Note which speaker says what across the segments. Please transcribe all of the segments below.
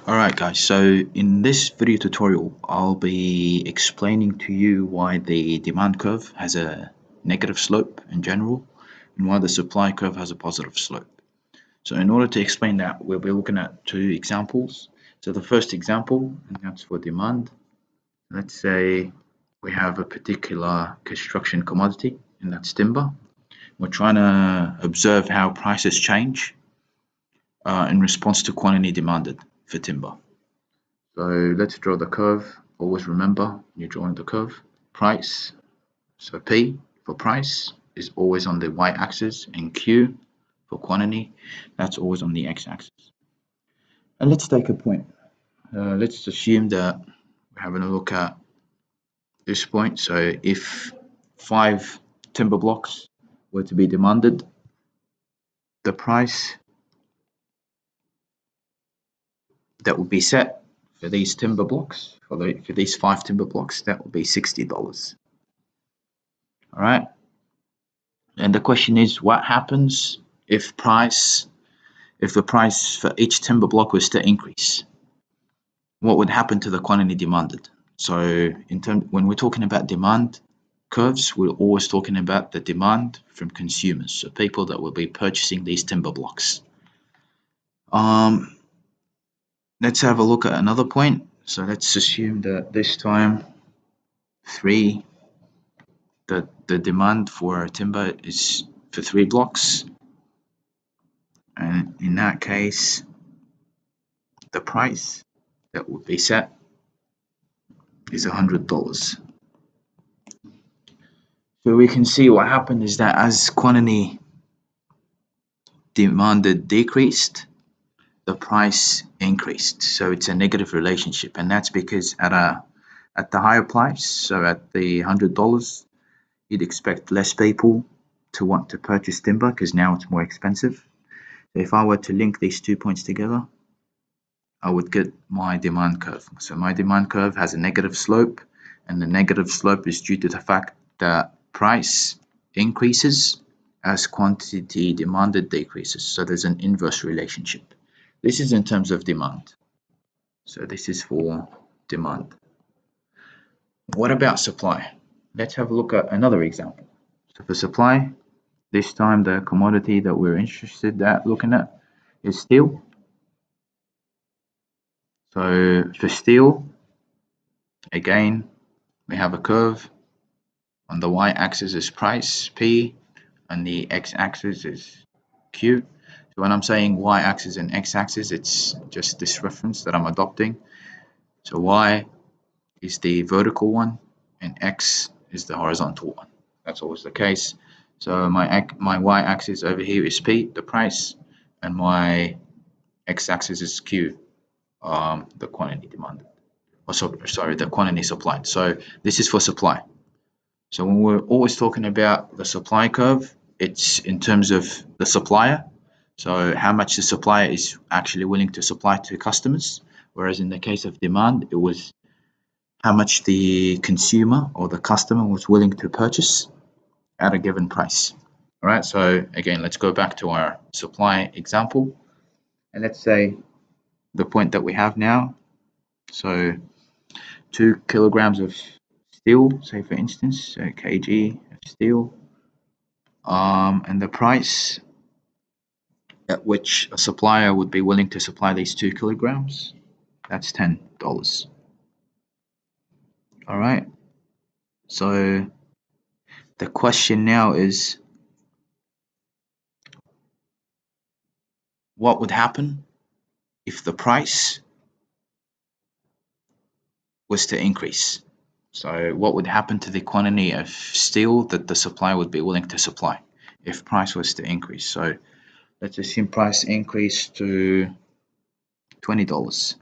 Speaker 1: Alright guys, so in this video tutorial I'll be explaining to you why the demand curve has a negative slope in general and why the supply curve has a positive slope. So in order to explain that, we'll be looking at two examples. So the first example, and that's for demand. Let's say we have a particular construction commodity, and that's timber. We're trying to observe how prices change in response to quantity demanded for timber. So let's draw the curve. Always remember when you're drawing the curve, price, so P for price is always on the y-axis, and Q for quantity, that's always on the x-axis. And let's take a point. Let's assume that we're having a look at this point. So if 5 timber blocks were to be demanded, the price that would be set for these timber blocks, for these 5 timber blocks, that would be $60. All right. And the question is, what happens if the price for each timber block was to increase? What would happen to the quantity demanded? So when we're talking about demand curves, we're always talking about the demand from consumers, so people that will be purchasing these timber blocks. Let's have a look at another point. So let's assume that this time the demand for timber is for 3 blocks, and in that case the price that would be set is $100. So we can see what happened is that as quantity demanded decreased, the price increased. So it's a negative relationship, and that's because at the higher price, so at the $100, you'd expect less people to want to purchase timber because now it's more expensive. So if I were to link these 2 points together, I would get my demand curve. So my demand curve has a negative slope, and the negative slope is due to the fact that price increases as quantity demanded decreases. So there's an inverse relationship. This is in terms of demand. So this is for demand. What about supply? Let's have a look at another example. So for supply, this time the commodity that we're interested at looking at is steel. So for steel, again, we have a curve. On the y-axis is price, P, and the x-axis is Q. So when I'm saying y-axis and x-axis, it's just this reference that I'm adopting. So y is the vertical one, and x is the horizontal one. That's always the case. So my y-axis over here is P, the price, and my x-axis is Q, the quantity demanded. Sorry, the quantity supplied. So this is for supply. So when we're always talking about the supply curve, it's in terms of the supplier. So how much the supplier is actually willing to supply to customers. Whereas in the case of demand, it was how much the consumer or the customer was willing to purchase at a given price. All right, so again, let's go back to our supply example. And let's say the point that we have now. So 2 kilograms of steel, say for instance, so kg of steel, and the price at which a supplier would be willing to supply these 2 kilograms, that's $10. All right, so the question now is, what would happen if the price was to increase? So what would happen to the quantity of steel that the supplier would be willing to supply if price was to increase? So let's assume price increased to $20.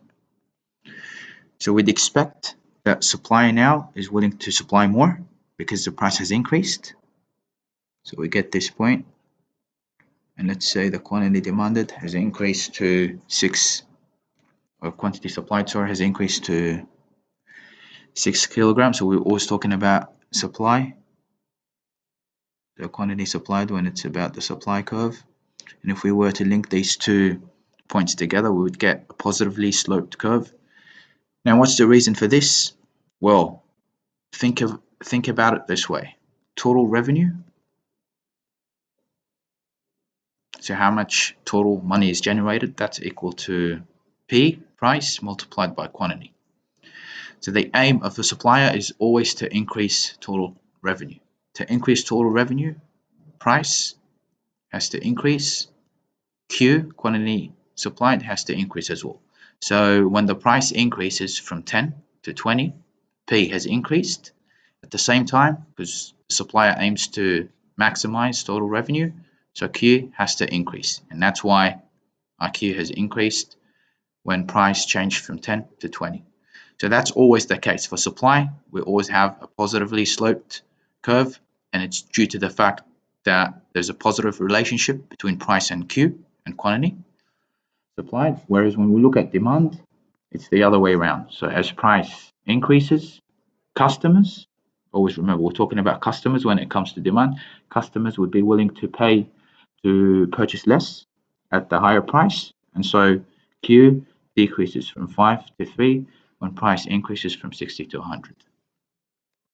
Speaker 1: So we'd expect that supplier now is willing to supply more because the price has increased. So we get this point, and let's say the quantity demanded has increased to 6, or quantity supplied, sorry, has increased to 6 kilograms. So we're always talking about supply, the quantity supplied when it's about the supply curve. And if we were to link these two points together, we would get a positively sloped curve. Now, what's the reason for this? Well, think about it this way. Total revenue. So how much total money is generated, that's equal to P, price, multiplied by quantity. So the aim of the supplier is always to increase total revenue. To increase total revenue, price has to increase, Q, quantity supplied, has to increase as well. So when the price increases from 10 to 20, P has increased. At the same time, because the supplier aims to maximize total revenue, so Q has to increase. And that's why our Q has increased when price changed from 10 to 20. So that's always the case. For supply, we always have a positively sloped curve, and it's due to the fact that there's a positive relationship between price and Q and quantity supplied. Whereas when we look at demand, it's the other way around. So as price increases, customers, always remember we're talking about customers when it comes to demand, customers would be willing to pay to purchase less at the higher price, and so Q decreases from 5 to 3 when price increases from 60 to 100.